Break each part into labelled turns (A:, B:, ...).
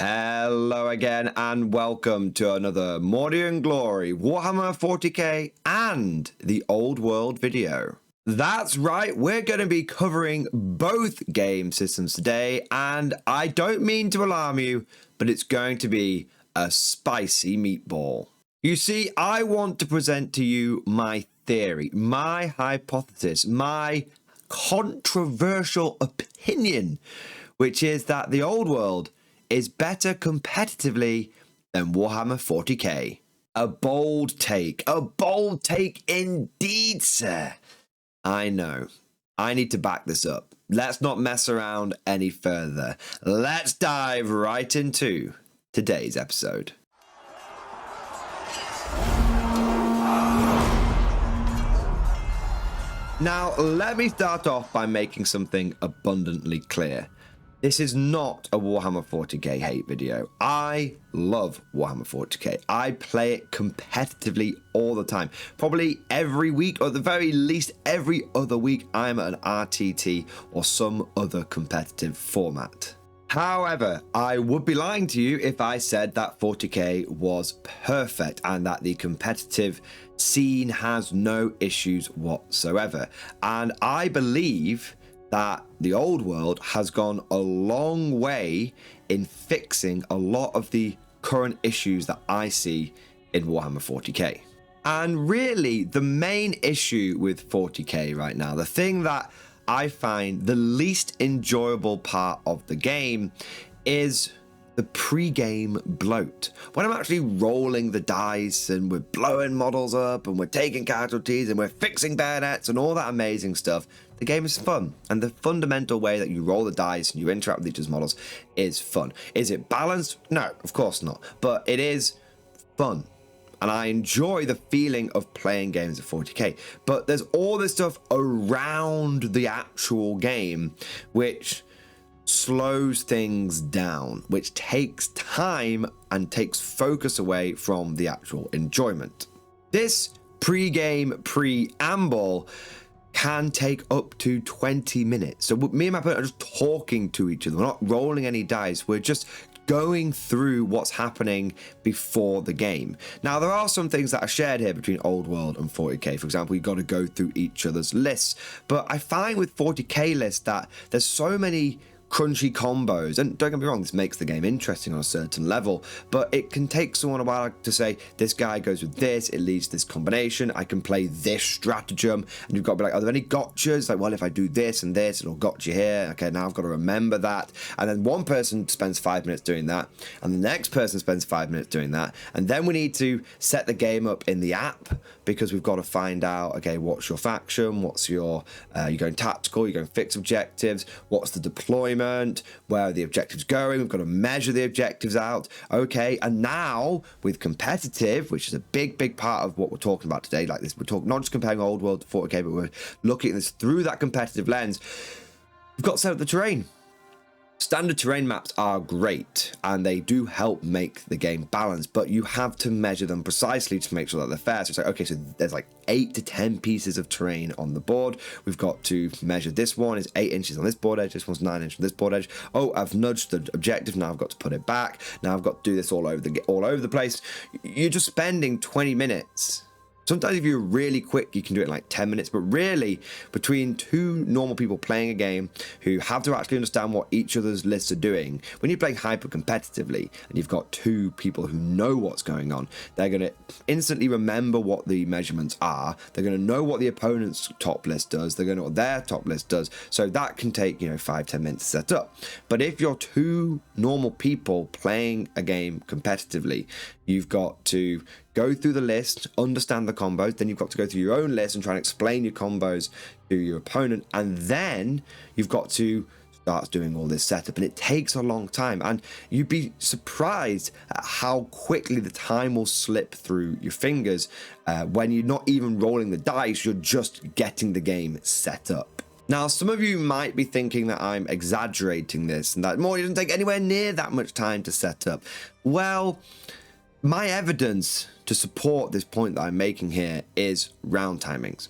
A: Hello again and welcome to another Mordy and Glory Warhammer 40k and the Old World video. That's right, we're going to be covering both game systems today, and I don't mean to alarm you, but it's going to be a spicy meatball. You see, I want to present to you my theory, my hypothesis, my controversial opinion, which is that the Old World is better competitively than Warhammer 40k. A bold take indeed, sir. I know. I need to back this up. Let's not mess around any further. Let's dive right into today's episode. Now, let me start off by making something abundantly clear. This is not a Warhammer 40k hate video. I love Warhammer 40k. I play it competitively all the time. Probably every week, or at the very least every other week, I'm at an RTT or some other competitive format. However, I would be lying to you if I said that 40k was perfect and that the competitive scene has no issues whatsoever. And I believe that the Old World has gone a long way in fixing a lot of the current issues that I see in Warhammer 40k. And really, the main issue with 40k right now, the thing that I find the least enjoyable part of the game, is the pre-game bloat. When I'm actually rolling the dice and we're blowing models up and we're taking casualties and we're fixing bayonets and all that amazing stuff, the game is fun. And the fundamental way that you roll the dice and you interact with each other's models is fun. Is it balanced? No, of course not. But it is fun. And I enjoy the feeling of playing games at 40k. But there's all this stuff around the actual game which slows things down, which takes time and takes focus away from the actual enjoyment. This pre-game preamble can take up to 20 minutes. So me and my partner are just talking to each other. We're not rolling any dice. We're just going through what's happening before the game. Now, there are some things that are shared here between Old World and 40k. For example, you've got to go through each other's lists. But I find with 40k lists that there's so many crunchy combos, and don't get me wrong, this makes the game interesting on a certain level, but it can take someone a while to say, this guy goes with this, it leads to this combination, I can play this stratagem, and you've got to be like, are there any gotchas? Like, well, if I do this and this, it'll gotcha here. Okay, now I've got to remember that. And then one person spends 5 minutes doing that, and the next person spends 5 minutes doing that, and then we need to set the game up in the app, because we've got to find out, okay, what's your faction, what's your, you're going tactical, you're going fixed objectives, what's the deployment, where are the objectives going, we've got to measure the objectives out. Okay, and now with competitive, which is a big part of what we're talking about today, like this, we're talking not just comparing Old World to 40k, but we're looking at this through that competitive lens. We've got to set up the terrain. Standard terrain maps are great and they do help make the game balanced, but you have to measure them precisely to make sure that they're fair. So it's like, okay, so there's like 8 to 10 pieces of terrain on the board. We've got to measure this one is 8 inches on this board edge, this one's 9 inches on this board edge. Oh, I've nudged the objective, now I've got to put it back. Now I've got to do this all over the place. You're just spending 20 minutes. Sometimes if you're really quick, you can do it in like 10 minutes, but really between two normal people playing a game who have to actually understand what each other's lists are doing, when you're playing hyper competitively and you've got two people who know what's going on, they're going to instantly remember what the measurements are. They're going to know what the opponent's top list does. They're going to know what their top list does. So that can take, 5-10 minutes to set up. But if you're two normal people playing a game competitively, you've got to go through the list, understand the combos, then you've got to go through your own list and try and explain your combos to your opponent, and then you've got to start doing all this setup, and it takes a long time, and you'd be surprised at how quickly the time will slip through your fingers when you're not even rolling the dice, you're just getting the game set up. Now, some of you might be thinking that I'm exaggerating this and that it doesn't take anywhere near that much time to set up. Well, my evidence to support this point that I'm making here is round timings.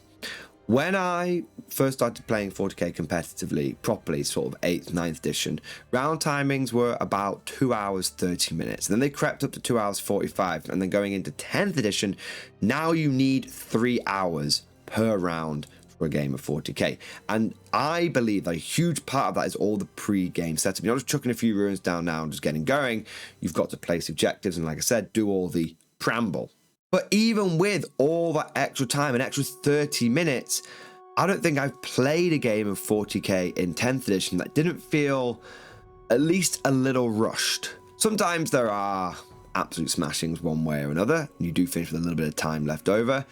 A: When I first started playing 40k competitively, properly, sort of 8th, 9th edition, round timings were about 2 hours, 30 minutes. Then they crept up to 2 hours, 45. And then going into 10th edition, now you need 3 hours per round for a game of 40k. And I believe that a huge part of that is all the pre-game setup. You're not just chucking a few runes down now and just getting going. You've got to place objectives and, like I said, do all the preamble. But even with all that extra time, an extra 30 minutes, I don't think I've played a game of 40k in 10th edition that didn't feel at least a little rushed. Sometimes there are absolute smashings one way or another, and you do finish with a little bit of time left over.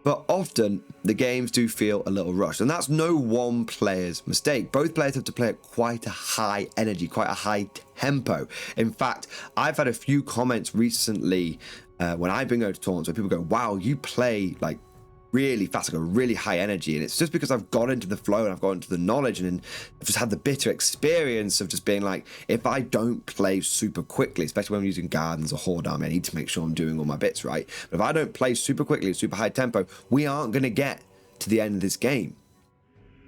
A: But often the games do feel a little rushed, and that's no one player's mistake. Both players have to play at quite a high energy, quite a high tempo. In fact, I've had a few comments recently when I've been going to tournaments where people go, wow, you play like really fast, like a really high energy. And it's just because I've got into the flow and I've got into the knowledge, and I've just had the bitter experience of just being like, if I don't play super quickly, especially when I'm using gardens or horde army, I need to make sure I'm doing all my bits right. But if I don't play super quickly at super high tempo, we aren't going to get to the end of this game.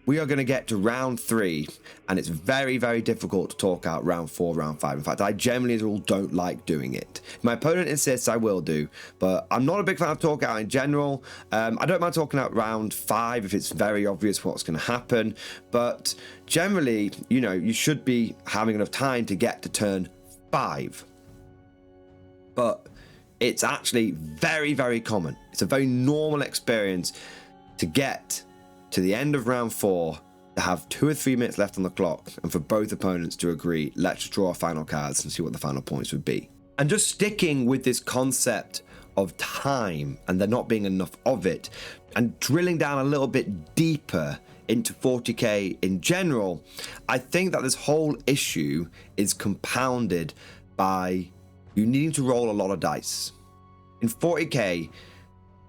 A: We are going to get to round 3, and it's very, very difficult to talk out round 4, round 5. In fact, I generally as a rule don't like doing it. If my opponent insists, I will do, but I'm not a big fan of talk out in general. I don't mind talking out round 5 if it's very obvious what's going to happen, but generally, you know, you should be having enough time to get to turn 5. But it's actually very, very common. It's a very normal experience to get to the end of round 4, to have 2 or 3 minutes left on the clock, and for both opponents to agree, let's just draw our final cards and see what the final points would be. And just sticking with this concept of time and there not being enough of it, and drilling down a little bit deeper into 40k in general, I think that this whole issue is compounded by you needing to roll a lot of dice. In 40k,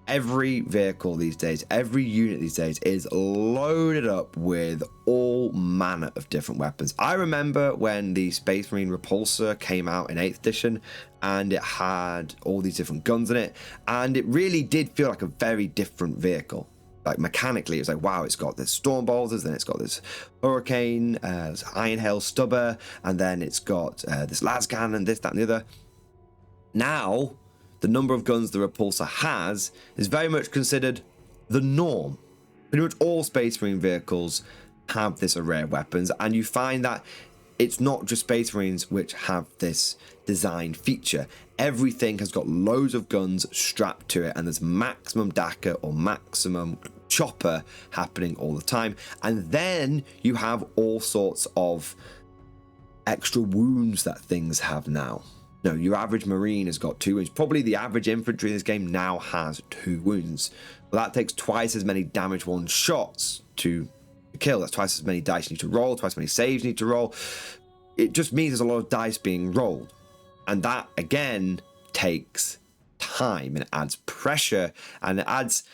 A: every vehicle these days, every unit these days is loaded up with all manner of different weapons. I remember when the Space Marine Repulsor came out in 8th edition, and it had all these different guns in it, and it really did feel like a very different vehicle. Like mechanically, it was like, wow, it's got this Storm Bolters, then it's got this Hurricane, this Iron Hail Stubber, and then it's got this las cannon, this, that, and the other. Now, the number of guns the Repulsor has is very much considered the norm. Pretty much all Space Marine vehicles have this array of weapons, and you find that it's not just Space Marines which have this design feature. Everything has got loads of guns strapped to it, and there's maximum DACA or maximum chopper happening all the time. And then you have all sorts of extra wounds that things have now. No, your average Marine has got 2 wounds. Probably the average infantry in this game now has 2 wounds. Well, that takes twice as many damage one shots to kill. That's twice as many dice you need to roll, twice as many saves you need to roll. It just means there's a lot of dice being rolled. And that, again, takes time, and it adds pressure, and it adds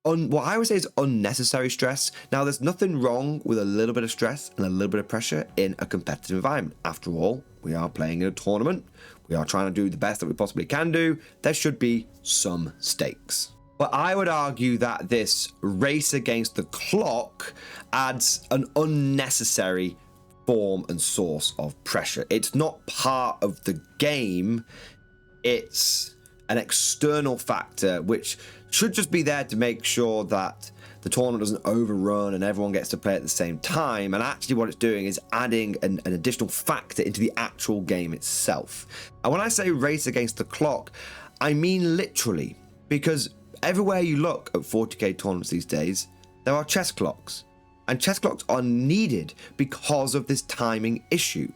A: what I would say is unnecessary stress. Now, there's nothing wrong with a little bit of stress and a little bit of pressure in a competitive environment. After all, we are playing in a tournament. We are trying to do the best that we possibly can do. There should be some stakes. But I would argue that this race against the clock adds an unnecessary form and source of pressure. It's not part of the game. It's an external factor which should just be there to make sure that the tournament doesn't overrun and everyone gets to play at the same time. And actually what it's doing is adding an additional factor into the actual game itself. And when I say race against the clock, I mean literally, because everywhere you look at 40k tournaments these days, there are chess clocks. And chess clocks are needed because of this timing issue.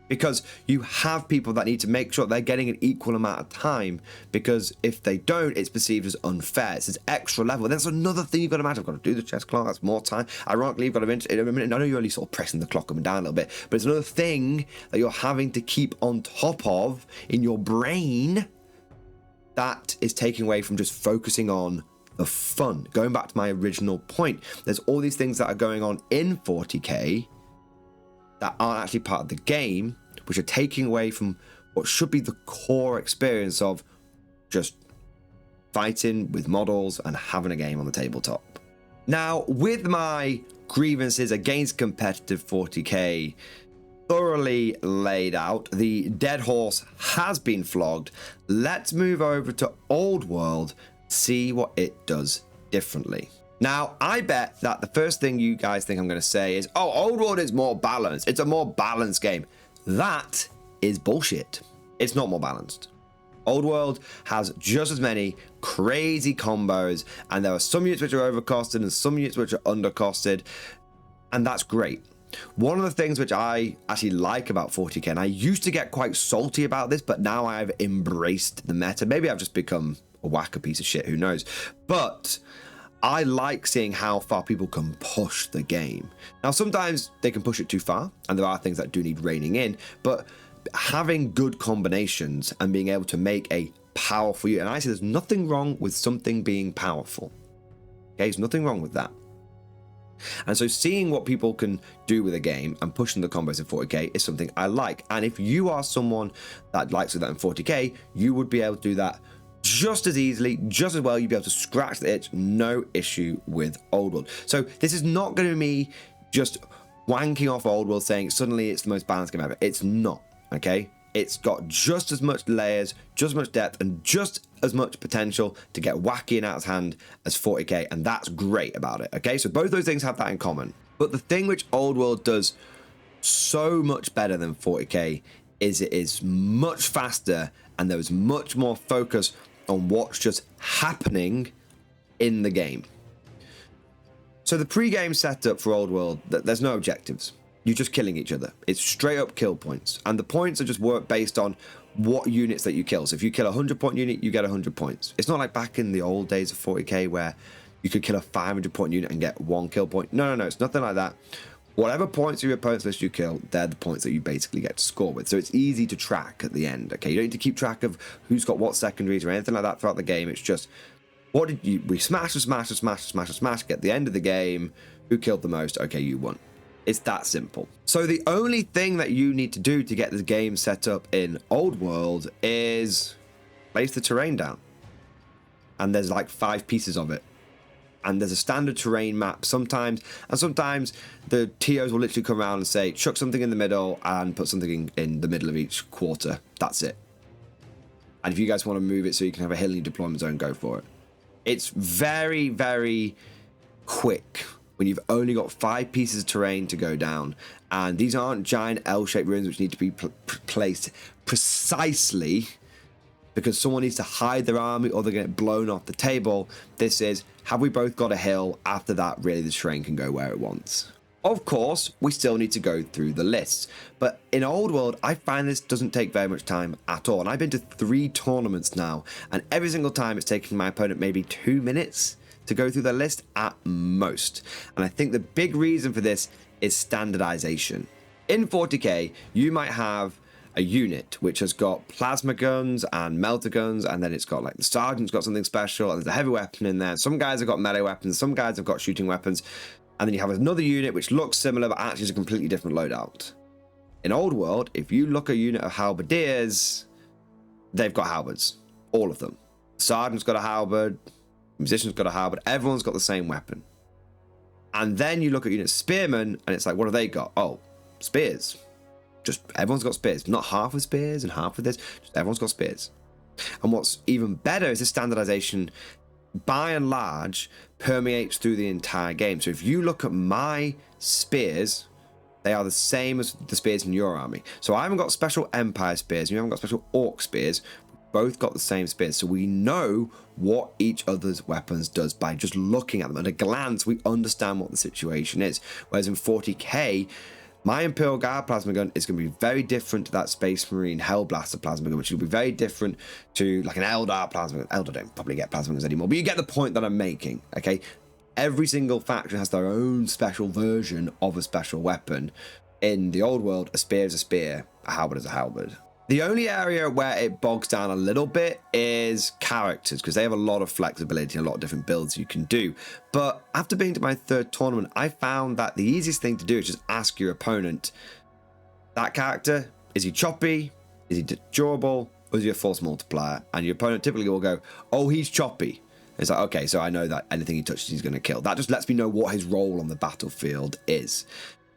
A: Because you have people that need to make sure they're getting an equal amount of time, because if they don't, it's perceived as unfair. It's this extra level. That's another thing you've got to imagine. I've got to do the chess clock, that's more time. Ironically, you've got to, I know you're only sort of pressing the clock up and down a little bit, but it's another thing that you're having to keep on top of in your brain that is taking away from just focusing on the fun. Going back to my original point, there's all these things that are going on in 40k that aren't actually part of the game, which are taking away from what should be the core experience of just fighting with models and having a game on the tabletop. Now, with my grievances against competitive 40k thoroughly laid out, the dead horse has been flogged, let's move over to Old World, see what it does differently. Now, I bet that the first thing you guys think I'm going to say is, oh, Old World is more balanced. It's a more balanced game. That is bullshit. It's not more balanced. Old World has just as many crazy combos, and there are some units which are overcosted and some units which are undercosted, and that's great. One of the things which I actually like about 40k, and I used to get quite salty about this, but now I've embraced the meta. Maybe I've just become a whacker piece of shit, who knows? But I like seeing how far people can push the game. Now, sometimes they can push it too far, and there are things that do need reining in, but having good combinations and being able to make a powerful unit, and I say there's nothing wrong with something being powerful. Okay, there's nothing wrong with that. And so seeing what people can do with a game and pushing the combos in 40k is something I like. And if you are someone that likes that in 40k, you would be able to do that just as easily, just as well. You'd be able to scratch the itch, no issue with Old World. So this is not going to be me just wanking off Old World saying suddenly it's the most balanced game ever. It's not, okay? It's got just as much layers, just as much depth, and just as much potential to get wacky and out of hand as 40k, and that's great about it, okay? So both those things have that in common. But the thing which Old World does so much better than 40k is it is much faster, and there is much more focus on what's just happening in the game. So the pre-game setup for Old World, there's no objectives. You're just killing each other. It's straight up kill points. And the points are just work based on what units that you kill. So if you kill a 100-point unit, you get 100 points. It's not like back in the old days of 40k where you could kill a 500-point unit and get 1 kill point. No, it's nothing like that. Whatever points of your opponent's list you kill, they're the points that you basically get to score with. So it's easy to track at the end, okay? You don't need to keep track of who's got what secondaries or anything like that throughout the game. It's just, what did you, we smash, get the end of the game, who killed the most? Okay, you won. It's that simple. So the only thing that you need to do to get the game set up in Old World is place the terrain down. And there's like 5 pieces of it. And there's a standard terrain map sometimes, and sometimes the TOs will literally come around and say, chuck something in the middle and put something in the middle of each quarter. That's it. And if you guys want to move it so you can have a hill in your deployment zone, go for it. It's very, very quick when you've only got 5 pieces of terrain to go down. And these aren't giant L-shaped ruins which need to be placed precisely because someone needs to hide their army or they're going to get blown off the table. This is, have we both got a hill? After that, really, the terrain can go where it wants. Of course, we still need to go through the lists. But in Old World, I find this doesn't take very much time at all. And I've been to 3 tournaments now, and every single time it's taking my opponent maybe 2 minutes to go through the list at most. And I think the big reason for this is standardization. In 40k, you might have a unit which has got plasma guns and melter guns, and then it's got like the sergeant's got something special, and there's a heavy weapon in there. Some guys have got melee weapons, some guys have got shooting weapons, and then you have another unit which looks similar but actually is a completely different loadout. In Old World, if you look at a unit of halberdiers, they've got halberds, all of them. Sergeant's got a halberd, musician's got a halberd, everyone's got the same weapon. And then you look at unit spearmen, and it's like, what have they got? Oh, spears. Just everyone's got spears, not half with spears and half with this, just everyone's got spears. And what's even better is the standardization, by and large, permeates through the entire game. So if you look at my spears, they are the same as the spears in your army. So I haven't got special Empire spears, and you haven't got special Orc spears. We've both got the same spears. So we know what each other's weapons does by just looking at them. At a glance, we understand what the situation is. Whereas in 40k, my Imperial Guard plasma gun is going to be very different to that Space Marine Hellblaster plasma gun, which will be very different to like an Eldar plasma gun. Eldar don't probably get plasma guns anymore, but you get the point that I'm making, okay? Every single faction has their own special version of a special weapon. In the Old World, a spear is a spear, a halberd is a halberd. The only area where it bogs down a little bit is characters, because they have a lot of flexibility and a lot of different builds you can do. But after being to my 3rd tournament, I found that the easiest thing to do is just ask your opponent, that character, is he choppy, is he durable, or is he a force multiplier? And your opponent typically will go, oh, he's choppy. It's like, okay, so I know that anything he touches, he's going to kill. That just lets me know what his role on the battlefield is.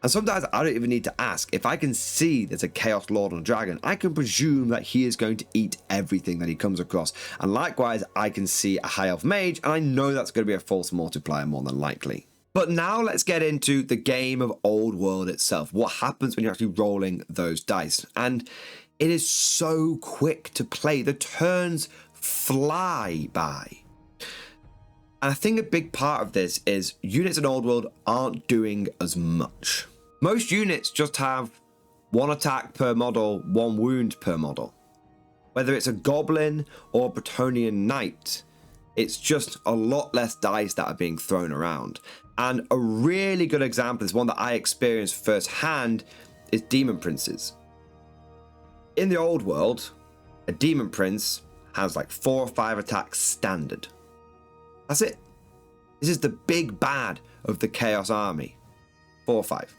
A: And sometimes I don't even need to ask. If I can see there's a Chaos Lord on a dragon, I can presume that he is going to eat everything that he comes across. And likewise, I can see a High Elf Mage, and I know that's going to be a false multiplier more than likely. But now let's get into the game of Old World itself. What happens when you're actually rolling those dice? And it is so quick to play. The turns fly by. And I think a big part of this is units in Old World aren't doing as much. Most units just have 1 attack per model, 1 wound per model. Whether it's a Goblin or a Bretonnian Knight, it's just a lot less dice that are being thrown around. And a really good example is one that I experienced firsthand is Demon Princes. In the Old World, a Demon Prince has like 4 or 5 attacks standard. That's it. This is the big bad of the Chaos Army. 4 or 5.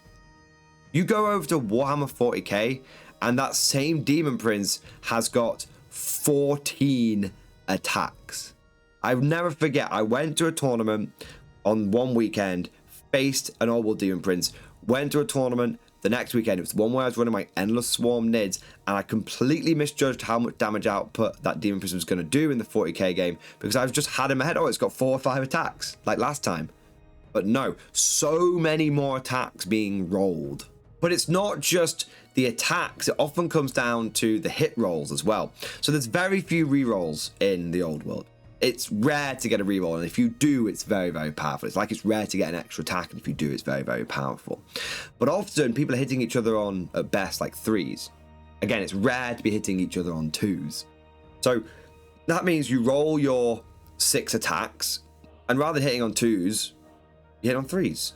A: You go over to Warhammer 40k, and that same Demon Prince has got 14 attacks. I'll never forget, I went to a tournament on one weekend, faced an Old World Demon Prince, went to a tournament the next weekend. It was the one where I was running my Endless Swarm Nids, and I completely misjudged how much damage output that Demon Prince was going to do in the 40k game, because I've just had in my head, oh, it's got 4 or 5 attacks, like last time. But no, so many more attacks being rolled. But it's not just the attacks, it often comes down to the hit rolls as well. So there's very few rerolls in the Old World. It's rare to get a reroll, and if you do, it's very, very powerful. It's like it's rare to get an extra attack, and if you do, it's very, very powerful. But often, people are hitting each other on, at best, like 3s. Again, it's rare to be hitting each other on 2s. So that means you roll your 6 attacks, and rather than hitting on 2s, you hit on 3s.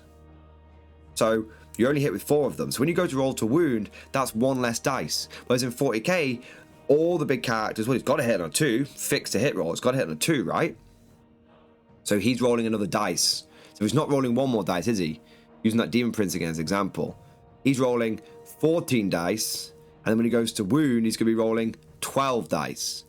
A: So you only hit with 4 of them. So when you go to roll to wound, that's 1 less dice. Whereas in 40k, all the big characters, well, he's got to hit on a 2, fixed to hit roll, it's got to hit on a 2, right? So he's rolling another dice. So he's not rolling 1 more dice, is he? Using that Demon Prince again as an example. He's rolling 14 dice, and then when he goes to wound, he's going to be rolling 12 dice.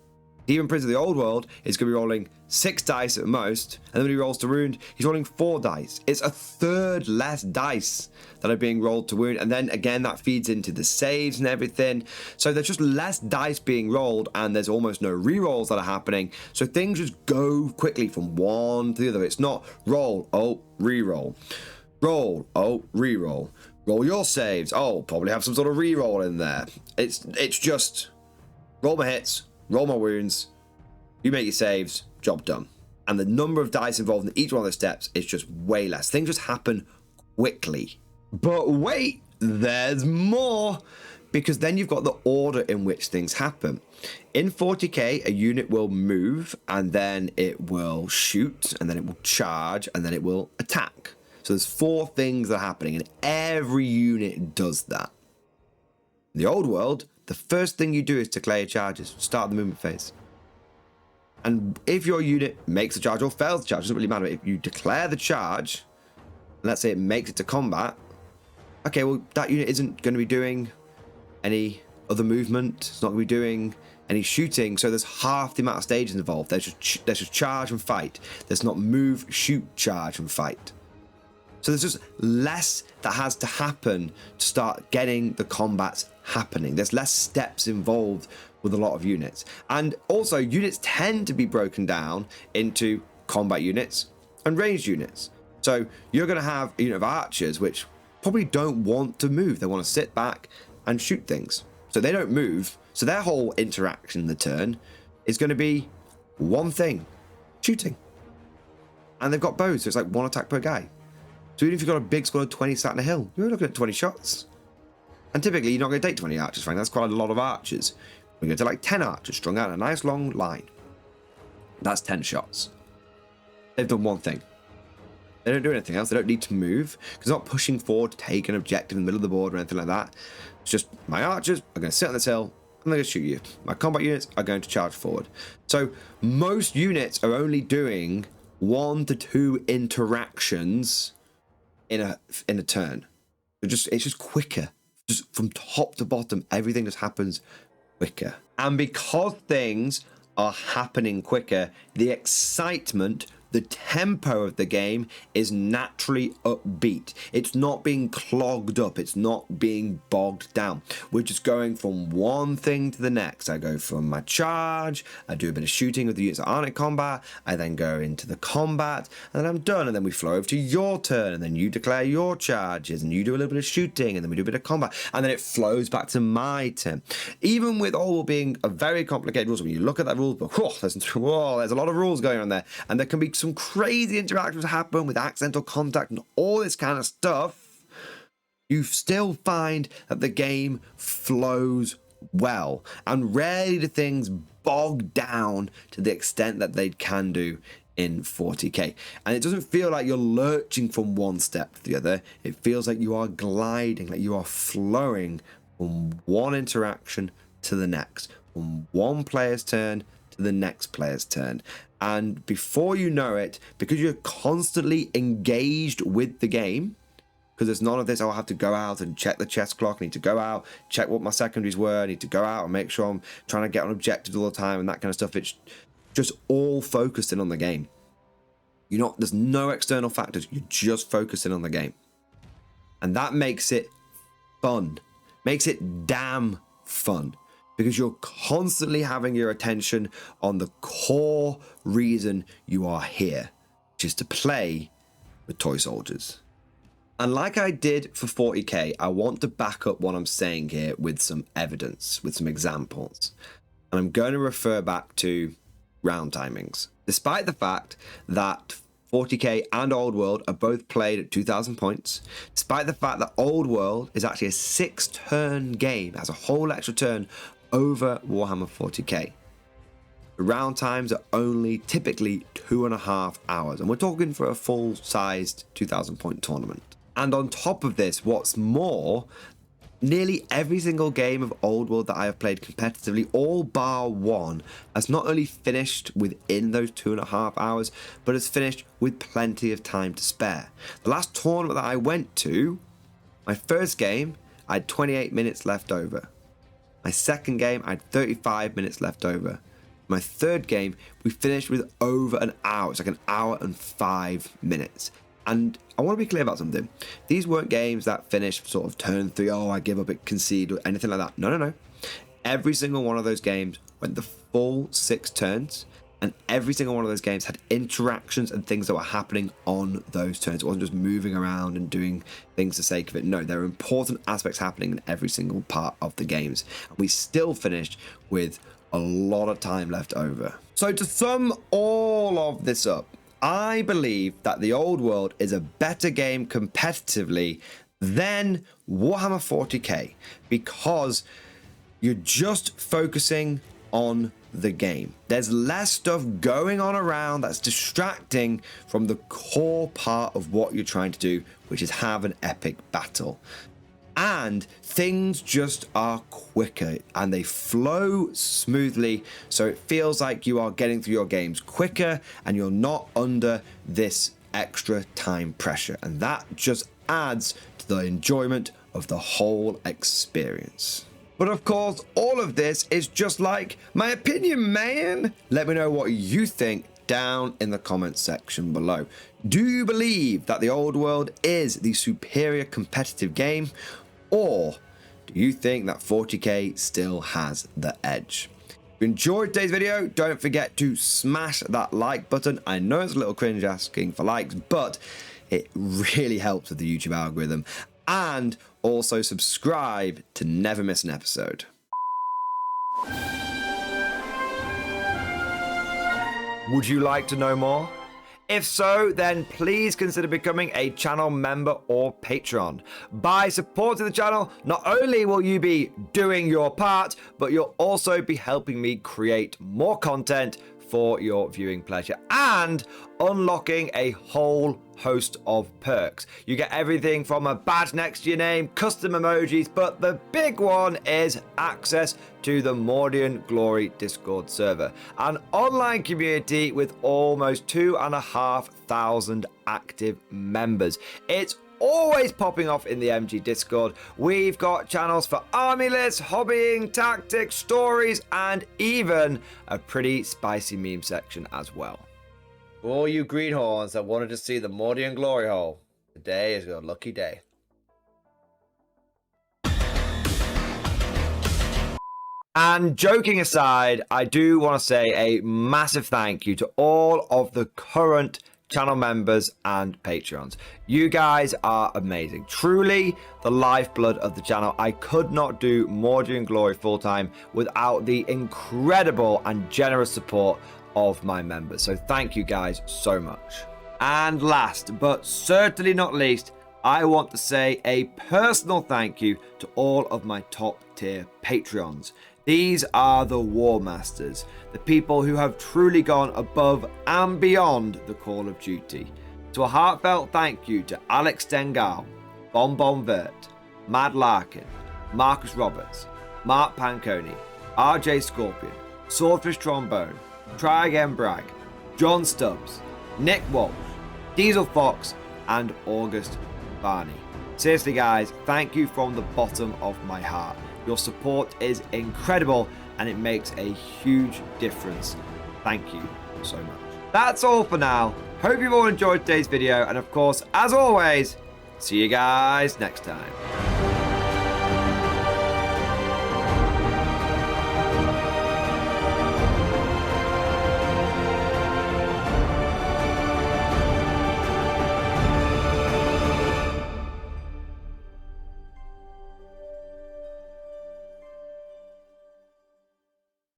A: Demon Prince of the Old World is going to be rolling 6 dice at most, and then when he rolls to wound, he's rolling 4 dice. It's a third less dice that are being rolled to wound, and then again that feeds into the saves and everything. So there's just less dice being rolled, and there's almost no rerolls that are happening. So things just go quickly from one to the other. It's not roll, oh, reroll. Roll, oh, reroll. Roll your saves. Oh, probably have some sort of reroll in there. It's just roll my hits, roll my wounds, you make your saves, job done. And the number of dice involved in each one of those steps is just way less. Things just happen quickly. But wait, there's more, because then you've got the order in which things happen. In 40k, a unit will move, and then it will shoot, and then it will charge, and then it will attack. So there's 4 things that are happening, and every unit does that. In the Old World, the first thing you do is declare your charges, start the movement phase. And if your unit makes the charge or fails the charge, it doesn't really matter. If you declare the charge, and let's say it makes it to combat, okay, well, that unit isn't going to be doing any other movement. It's not going to be doing any shooting. So there's half the amount of stages involved. There's just charge and fight. There's not move, shoot, charge, and fight. So there's just less that has to happen to start getting the combats happening. There's less steps involved with a lot of units. And also, units tend to be broken down into combat units and ranged units. So you're going to have a unit of archers which probably don't want to move. They want to sit back and shoot things. So they don't move. So their whole interaction in the turn is going to be one thing, shooting. And they've got bows, so it's like 1 attack per guy. So even if you've got a big squad of 20 sat in a hill, you're looking at 20 shots. And typically you're not going to take 20 archers, Frank. That's quite a lot of archers. We're going to take like 10 archers strung out in a nice long line. That's 10 shots. They've done one thing. They don't do anything else. They don't need to move, because they're not pushing forward to take an objective in the middle of the board or anything like that. It's just my archers are going to sit on this hill and they're going to shoot you. My combat units are going to charge forward. So most units are only doing 1 to 2 interactions in a turn. It's just quicker. Just from top to bottom, everything just happens quicker. And because things are happening quicker. The excitement, the tempo of the game is naturally upbeat. It's not being clogged up. It's not being bogged down. We're just going from one thing to the next. I go from my charge, I do a bit of shooting with the units that aren't in combat, I then go into the combat, and then I'm done, and then we flow over to your turn, and then you declare your charges, and you do a little bit of shooting, and then we do a bit of combat, and then it flows back to my turn. Even with all being a very complicated rules, when you look at that rule book, there's a lot of rules going on there, and there can be some crazy interactions happen with accidental contact and all this kind of stuff. You still find that the game flows well, and rarely do things bog down to the extent that they can do in 40k. And it doesn't feel like you're lurching from one step to the other. It feels like you are gliding, like you are flowing from one interaction to the next, from one player's turn to the next player's turn. And before you know it, because you're constantly engaged with the game, because there's none of this, I'll have to go out and check the chess clock, I need to go out, check what my secondaries were, I need to go out and make sure I'm trying to get on objectives all the time and that kind of stuff. It's just all focused in on the game. There's no external factors, you're just focusing on the game. And that makes it fun, makes it damn fun. Because you're constantly having your attention on the core reason you are here, which is to play with toy soldiers. And like I did for 40k, I want to back up what I'm saying here with some evidence, with some examples. And I'm going to refer back to round timings. Despite the fact that 40k and Old World are both played at 2,000 points, despite the fact that Old World is actually a 6-turn game, has a whole extra turn over Warhammer 40k. The round times are only typically 2.5 hours, and we're talking for a full-sized 2,000 point tournament. And on top of this, what's more, nearly every single game of Old World that I have played competitively, all bar one, has not only finished within those 2.5 hours, but has finished with plenty of time to spare. The last tournament that I went to, my first game, I had 28 minutes left over. My second game, I had 35 minutes left over. My third game, we finished with over an hour. It's like an hour and 5 minutes. And I want to be clear about something. These weren't games that finished sort of turn 3, I give up, it concede, or anything like that. No. Every single one of those games went the full 6 turns, and every single one of those games had interactions and things that were happening on those turns. It wasn't just moving around and doing things for the sake of it. No, there are important aspects happening in every single part of the games. And we still finished with a lot of time left over. So to sum all of this up, I believe that the Old World is a better game competitively than Warhammer 40k, because you're just focusing on the game. There's less stuff going on around that's distracting from the core part of what you're trying to do, which is have an epic battle. And things just are quicker and they flow smoothly, so it feels like you are getting through your games quicker and you're not under this extra time pressure, and that just adds to the enjoyment of the whole experience. But of course, all of this is just like my opinion, man. Let me know what you think down in the comments section below. Do you believe that the Old World is the superior competitive game, or do you think that 40k still has the edge? If you enjoyed today's video, don't forget to smash that like button. I know it's a little cringe asking for likes, but it really helps with the YouTube algorithm. And also subscribe to never miss an episode. Would you like to know more? If so, then please consider becoming a channel member or patron. By supporting the channel, not only will you be doing your part, but you'll also be helping me create more content for your viewing pleasure and unlocking a whole host of perks. You get everything from a badge next to your name, custom emojis, but the big one is access to the Mordian Glory Discord server, an online community with almost 2,500 active members. It's always popping off in the MG Discord. We've got channels for army lists, hobbying, tactics, stories, and even a pretty spicy meme section as well. For all you greenhorns that wanted to see the Mordian glory hole, today is your lucky day. And joking aside, I do want to say a massive thank you to all of the current channel members and Patreons. You guys are amazing. Truly the lifeblood of the channel. I could not do Mordian Glory full-time without the incredible and generous support of my members. So thank you guys so much. And last but certainly not least, I want to say a personal thank you to all of my top tier Patreons. These are the War Masters, the people who have truly gone above and beyond the call of duty. So a heartfelt thank you to Alex Dengal, Bon Vert, Mad Larkin, Marcus Roberts, Mark Panconi, RJ Scorpion, Swordfish Trombone, Try Again Bragg, John Stubbs, Nick Walsh, Diesel Fox, and August Barney. Seriously guys, thank you from the bottom of my heart. Your support is incredible and it makes a huge difference. Thank you so much. That's all for now. Hope you've all enjoyed today's video, and of course, as always, see you guys next time.